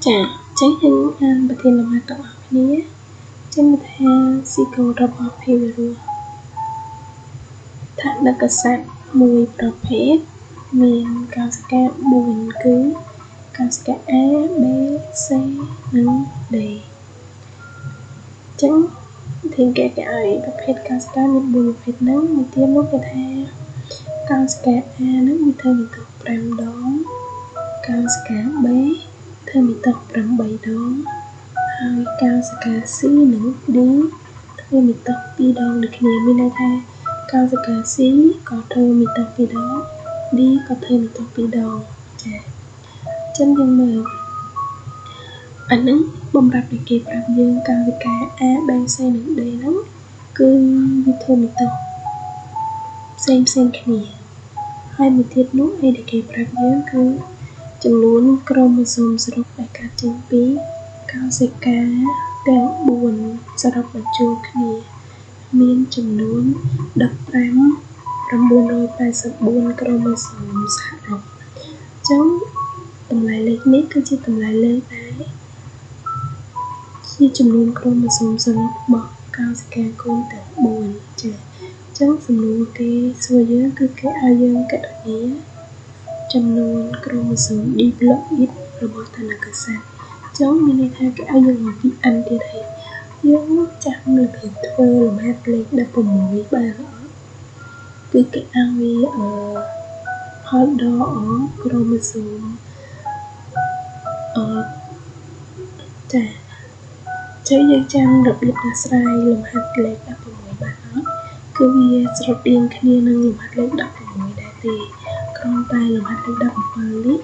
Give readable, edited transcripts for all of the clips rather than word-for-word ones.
ចាចឹងយើងអានប្រធានលំហាត់ទាំងអស់គ្នាចឹងថាស៊ីកូរបស់ភាវរស់ថនិកសត្វមួយប្រភេទមានកោសិកា4គឺកោសិកា A B C និង D ចឹងធានគេឲ្យប្រភេទកោសិកាមាន4ប្រភេទហ្នឹងមួយទៀតនោះគេថាកោសិកា A ហ្នឹងវាធ្វើបន្ទុក5ដងកោសិកា B ធ្វើបន្ទុក8ដងហើយកោសិកា C និង D ធ្វើបន្ទុក2ដងដូចគ្នាមានន័យថាកោសិកា C ក៏ធ្វើបន្ទុក2ដង D ក៏ធ្វើបន្ទុក2ដងចា៎ចឹងយើងមើលអាហ្នឹងបំរាប់ឲ្យគេប្រាប់យើងកោសិកា A B C និង D ហ្នឹងគឺវាធ្វើបន្ទុកផ្សេងគ្នាហើយមួយទៀតនោះឯដែលគេប្រាប់យើងគឺចំនួនក្រូម៉ូសូមសរុបដែលកើតចេញពីកោសិកាទាំង4សរុបបញ្ចូលគ្នាមានចំនួន15,984ក្រូម៉ូសូមសរុបចឹងតម្លៃលេខនេះគឺជាតម្លៃលេខដែលជាចំនួនក្រូម៉ូសូមសរុបរបស់កោសិកាកូនទាំង4ចា៎ចឹងសំណួរគេសួរយើងគឺគេឲ្យយើងគណនាចំនួនក្រូម៉ូសូម diploid របស់ថនិកសត្វចឹងមានន័យថាគេឲ្យយើងពី n ទៀតហើយយើងចាំរបៀបធ្វើលំហាត់លេខ16បានអត់គឺគេឲ្យផលដកក្រូម៉ូសូមចាចឹងយើងចាំរបៀបដោះស្រាយលំហាត់លេខ16បានអត់គឺវាស្រដៀងគ្នានឹងលំហាត់លេខ16ដែរទេគ្រាន់តែលំហាត់លេខ17នេះ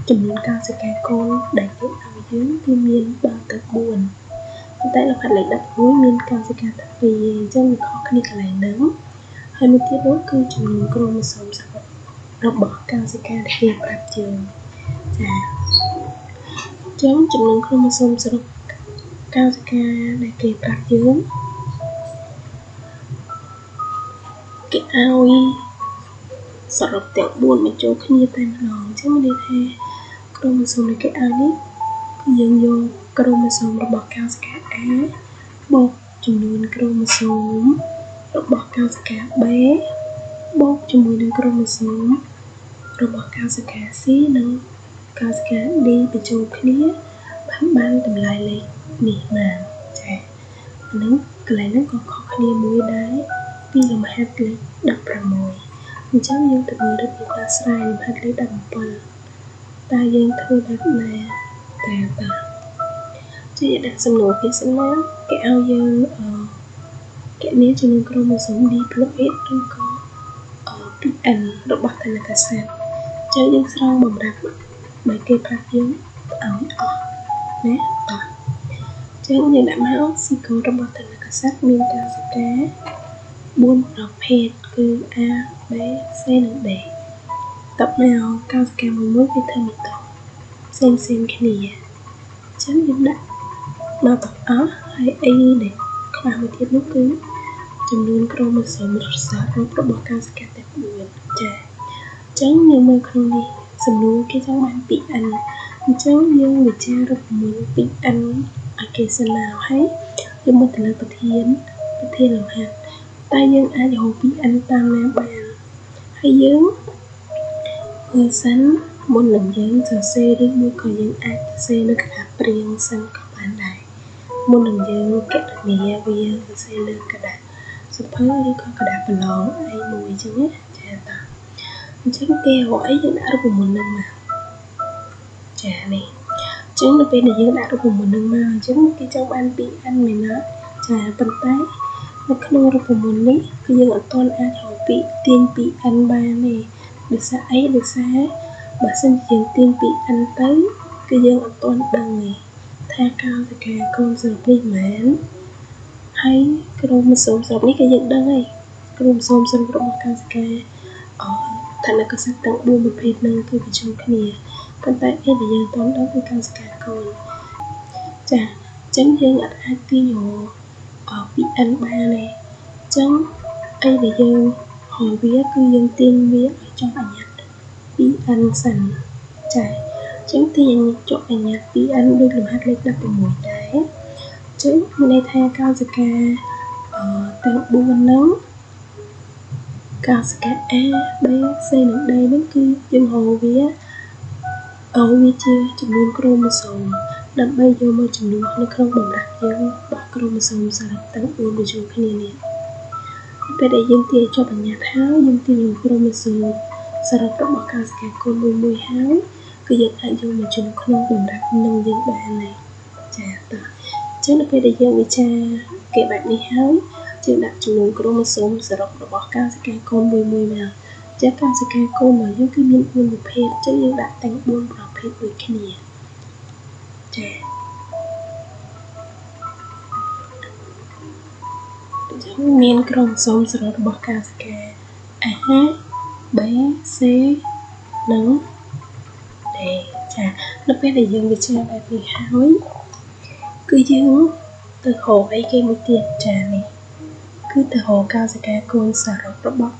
ចំនួនកោសិកាកូនដែលគេឲ្យយើងគឺមានដល់ទៅ4ប៉ុន្តែលំហាត់លេខ16មានកោសិកាតែ2អញ្ចឹងវាខុសគ្នាកន្លែងហ្នឹងហើយមួយទៀតនោះគឺចំនួនក្រូម៉ូសូមសរុបរបស់កោសិកាដែលគេប្រាប់យើងចាចឹងចំនួនក្រូម៉ូសូមសរុបកោសិកាដែលគេប្រាប់យើងគេឲ្យសរុបទាំង4បញ្ចូលគ្នាតែម្ដងអញ្ចឹងមានន័យថាក្រូម៉ូសូមដែលគេឲ្យនេះគឺយើងយកក្រូម៉ូសូមរបស់កោសិកា A បូកចំនួនក្រូម៉ូសូមរបស់កោសិកា B បូកជាមួយនឹងក្រូម៉ូសូមរបស់កោសិកា C និងកោសិកា D បញ្ចូលគ្នាបានតម្លៃលេខនេះបានចា៎ហ្នឹងកន្លែងហ្នឹងក៏ខុសគ្នាមួយដែរពីលំហាត់លេខ16អញ្ចឹងយើងទៅមើលរបៀបដោះស្រាយលំហាត់លេខ17តើយើងធ្វើបែបណាតើជាដាក់សំណួរគេសិនណាគេឲ្យយើងគណនាចំនួនក្រូម៉ូសូម diploid ឬក៏ PN របស់ថនិកសត្វចឹងយើងស្រង់បំរាប់បើគេប្រាប់យើងឲ្យអស់ណាអស់ចឹងយើងដាក់មកស៊ីកូរបស់ថនិកសត្វមានកោសិកា4ប្រភេទគឺ A B C និង D តបមកកោសិកាមួយគេធ្វើមិនតផ្សេងគ្នាចឹងយើងដាក់មកទាំងអស់ហើយអីដែលខ្លះមួយទៀតនោះគឺចំនួនក្រូម៉ូសូមសរុបរបស់កោសិកាទាំង4ចា៎ចឹងយើងមើលក្នុងនេះសំណួរគេចង់បានពី n អញ្ចឹងយើងវិចាររូបមន្តពី n ឲ្យគេសិនមកហើយយើងមកទៅលើប្រធានលំហាត់តែយើងអាចរកពី n តាមណាបានហើយយើងមើលសិនមុននឹងយើងសរសេរឬមួយក៏យើងអាចសរសេរនៅក្តារព្រាងសិនក៏បានដែរមុននឹងយើងគណនាវាសរសេរលើក្តារសៀវភៅឬក៏ក្តារប្រឡងអីមួយអញ្ចឹងណាចា៎តាអញ្ចឹងគេរកអីយើងដាក់រូបមន្តនឹងមកចានេះអញ្ចឹងនៅពេលដែលយើងដាក់រូបមន្តនឹងមកអញ្ចឹងគេចង់បានពី n មែនទេចាប៉ុន្តែនៅក្នុងរូបមន្តនេះគឺយើងអត់ទាន់អាចរកពីទាញពី n បានទេដោយសារអីដោយសារបើសិនជាយើងទាញពី n ទៅគឺយើងអត់ទាន់ដឹងទេថាកោសិកាកូនសរុបនេះមែនហើយក្រូម៉ូសូមសរុបនេះគឺយើងដឹងហើយក្រូម៉ូសូមសរុបរបស់កោសិកាថនិកសត្វទាំង4ប្រភេទហ្នឹងគឺបញ្ចូលគ្នាប៉ុន្តែអីដែលយើងអត់ដឹងគឺកោសិកាកូនចាអញ្ចឹងយើងអត់អាចទាញពី n បានទេអញ្ចឹងអីដែលយើងហៅវាគឺយើងទាញវាឲ្យចុះបញ្ញត្តិពី n សិនចាអញ្ ចឹងទីចុះអញ្ញាត 2n ដូចលំហាត់លេខ16ដែរចឹងមានន័យថាកោសិកាទាំង4ហ្នឹងកោសិកា A B C និង D ហ្នឹងគឺយើងហៅវាជាចំនួនក្រូម៉ូសូមដើម្បីយកមកចំនួននៅក្នុងបម្រាស់យើងរបស់ក្រូម៉ូសូមសារទាំង4បញ្ចូលគ្នានេះពេលដែលយើងទាញចុះបញ្ញត្តិហើយយើងទាញក្រូម៉ូសូមសាររបស់កោសិកាកូនមួយហើយគឺយើងអាចយកមកចំនួនក្នុងបម្រាស់នឹងយើងបានហើយចា៎តោះចឹងនៅពេលដែលយើងវិចារគេបែបនេះហើយយើងដាក់ចំនួនក្រូម៉ូសូមសរុបរបស់កោសិកាកូនមួយមកចាកោសិកាកូនរបស់យើងគឺមាន4ប្រភេទចឹងយើងដាក់ទាំង4ប្រភេទដូចគ្នាចាចឹងមានក្រូម៉ូសូមសរុបរបស់កោសិកា A B C និង D ចានៅពេលដែលយើងវិចារបែបនេះហើយគឺយើងទៅរកអីគេមួយទៀតចានេះគឺទៅរកកោសិកាកូនសរុបរបស់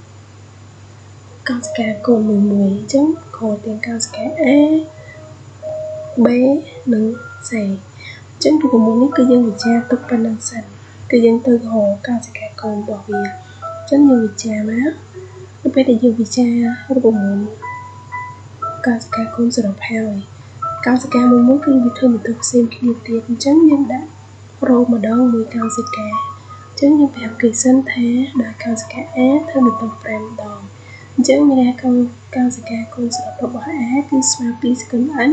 កោសិកាកូនមួយអញ្ចឹងខទាំងកោសិកា A B និង C អញ្ចឹងរូបមន្តនេះគឺយើងវិចារទុកប៉ុណ្្នឹងសិនគឺយើងទៅរកកោសិកាកូនរបស់វាអញ្ចឹងយើងវិចារមកនៅពេលដែលយើងវិចាររូបមន្តកោសិកាកូនសរុបហើយកោសិកាមួយគឺវាធ្វើបន្ទុកផ្សេងគ្នាទៀតអញ្ចឹងយើងដាក់រោម្ដងមួយកោសិកាអញ្ចឹងយើងប្រាប់គេសិនថាដល់កោសិកា A ធ្វើបន្ទុក5ដងអញ្ចឹងមានន័យថាកោសិកាកូនសរុបរបស់ A គឺស្មើ2សកុន n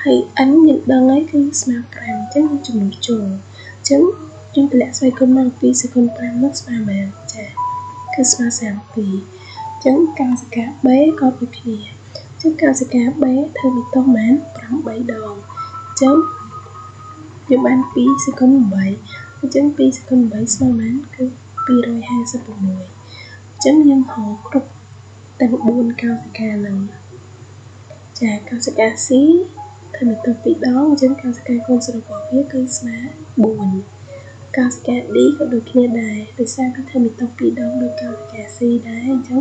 ហើយ n យើងដឹងហើយគឺស្មើ5អញ្ចឹងយើងចំនួនចូលអញ្ចឹងយើងតម្លាក់ស្វ័យគុណមក2សកុន5នោះស្មើមែនចាគឺស្មើ32អញ្ចឹងកោសិកា B ក៏ដូចគ្នាអញ្ចឹងកោសិកា B ធ្វើបន្ទុកមែន8ដងអញ្ចឹងយើងបាន2សកុន8អញ្ចឹង2សកុន8ស្មើមែនគឺ256អញ្ចឹងយើងហៅគ្រប់ទាំង4កោសិកាហ្នឹងចាកោសិកា C ធ្វើបន្ទុក2ដងអញ្ចឹងកោសិកាកូនសរុបរបស់វាគឺស្មើ4កោសិកា D ក៏ដូចគ្នាដែរដោយសារវាធ្វើបន្ទុក2ដងដូចកោសិកា C ដែរអញ្ចឹង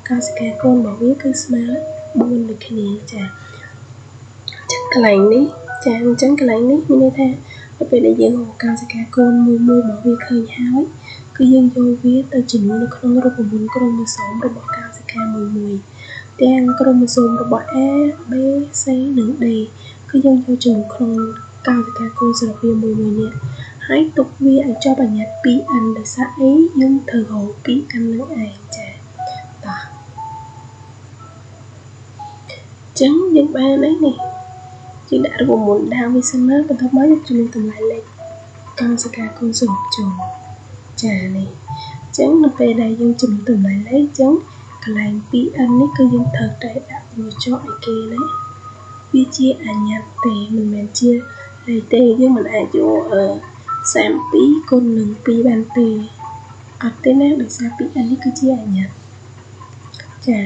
កោសិកាកូនរបស់វាគឺស្មើ4ដូចគ្នាចាកន្លែងនេះចាអញ្ចឹងកន្លែងនេះមានន័យថានៅពេលដែលយើងរកកោសិកាកូនមួយរបស់វាឃើញហើយគឺយើងយកវាទៅចំនួននៅក្នុងរូបមន្តក្រូម៉ូសូមរបស់កោសិកាមួយទាំងក្រូម៉ូសូមរបស់ A B C និង D គឺយើងយកចំនួនក្នុងកោសិកាកូនសរុបវាមួយនេះហើយទុកវាឲ្យជាប់បញ្ញត្តិ 2n ដោយសារអីយើងត្រូវរក 2n នឹងឯងចាតោះចឹងយើងបានអីនេះយើងដាក់រូបមន្តដើមវាសិនមកបន្ទាប់មកយើងចំនួនតម្លៃលេខកោសិកាកូនសរុបចូលចានេះចឹងនៅពេលដែលយើងចំនួនតម្លៃលេខចឹងកន្លែង 2n នេះគឺយើងត្រូវតែដាក់វាចុះឲ្យគេណាវាជាអញ្ញត្តិទេមិនមែនជាលេខទេយើងមិនអាចយក32គុណនឹង2បានទេអត់ទេណាដោយសារ 2n នេះគឺជាអញ្ញត្តិចា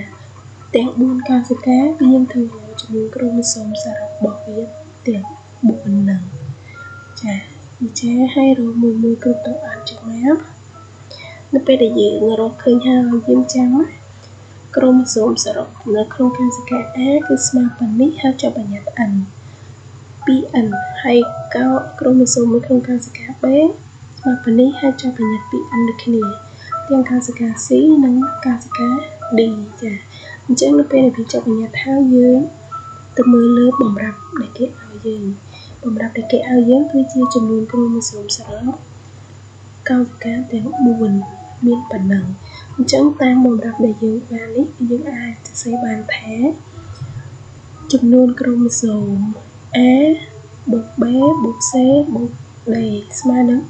ទាំង4កោសិកាគឺយើងធ្វើចំនួនក្រូម៉ូសូមសរុបរបស់វាទាំង4ហ្នឹងចាវិចារឲ្យរកមួយគ្រប់ទាំងអស់ចឹងមកនៅពេលដែលយើងរកឃើញហើយយើងចាំក្រូម៉ូសូមសរុបនៅក្នុងកោសិកា A គឺស្មើប៉ុណ្នេះហើយចុះបញ្ញត្តិ n 2n ហើយកោក្រូម៉ូសូមនៅក្នុងកោសិកា B ស្មើប៉ុណ្នេះហើយចុះបញ្ញត្តិ 2n ដូចគ្នាទាំងកោសិកា C និងកោសិកា D ចាអញ្ចឹងនៅពេលដែលវាចុះបញ្ញត្តិហើយយើងទៅមើលលើបម្រាប់ដែលគេឲ្យយើងបម្រាប់ដែលគេឲ្យយើងគឺជាចំនួនក្រូម៉ូសូមសរុបកោសិកាទាំង4មានប៉ុណ្ណឹងអញ្ចឹងតាមបម្រាប់ដែលយើងបាននេះយើងអាចសរសេរបានថាចំនួនក្រូម៉ូសូម A បូក B បូក C បូក D ស្មើនឹង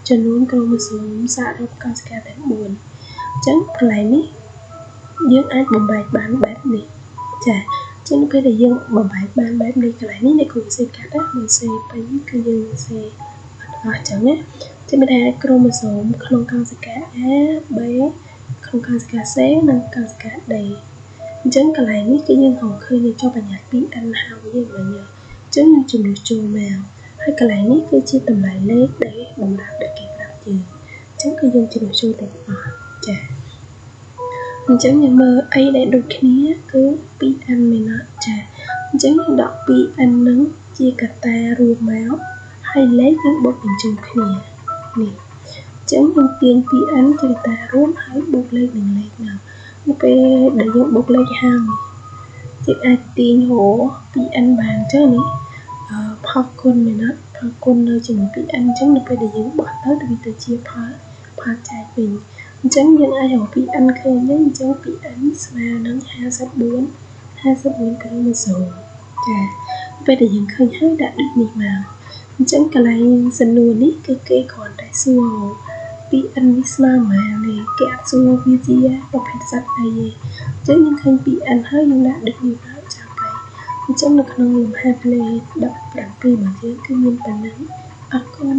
ចំនួនក្រូម៉ូសូមសរុបកោសិកាទាំង4អញ្ចឹងកន្លែងនេះយើងអាចបំបែកបានបែបនេះចាចឹងពេលដែលយើងបំបែកបានបែបនេះកន្លែងនេះអ្នកគ្រូសេកាត់ណាមិនសេពេញគឺយើងសេអត់អស់ចឹងណាចឹងមានថាក្រូម៉ូសូមក្នុងកោសិកា A B ក្នុងកោសិកា C និងកោសិកា D អញ្ចឹងកន្លែងនេះគឺយើងរកឃើញជាប់បញ្ញត្តិ 2n ហើយយើងវិញអញ្ចឹងយើងចំនួនចូលមកហើយកន្លែងនេះគឺជាតម្លៃលេខដែលបំរាប់ដែលគេប្រាប់យើងអញ្ចឹងគឺយើងចំនួនចូលទាំងអស់ចាអញ្ចឹងយើងមើលអីដែលដូចគ្នាគឺ 2n មែនអត់ចាអ ចឹងដក 2n នឹងជាកត្តារួមមកហើយលេខនឹងបូកបញ្ចូលគ្នានេះចឹងយើងទាញ 2n ជាកត្តារួមហើយបូកលេខនឹងលេខមកពេលដែលយើងបូកលេខហើយយើងអាចទាញរក 2n បានចឹងនេះផលគុណមែនអត់ផលគុណនៅជាមួយ 2n ចឹងនៅពេលដែលយើងបោះទៅវាទៅជាផលចែកវិញអញ្ចឹងយើងអាចរក 2n ឃើញទេអញ្ចឹង 2n ស្មើនឹង54ក្រូម៉ូសូមចាពេលដែលយើងឃើញហើយដាក់ដូចនេះមកអញ្ចឹងកន្លែងសំណួរនេះគឺគេគ្រាន់តែសួរ 2n វាស្មើប៉ុន្មានទេគេអត់សួរវាជាប្រភេទសត្វអីទេអញ្ចឹងយើងឃើញ 2n ហើយយើងដាក់ដូចនេះមកចាំទៅអញ្ចឹងនៅក្នុងលំហាត់លេខ17របស់យើងគឺមានប៉ុណ្ណឹងអរគុណ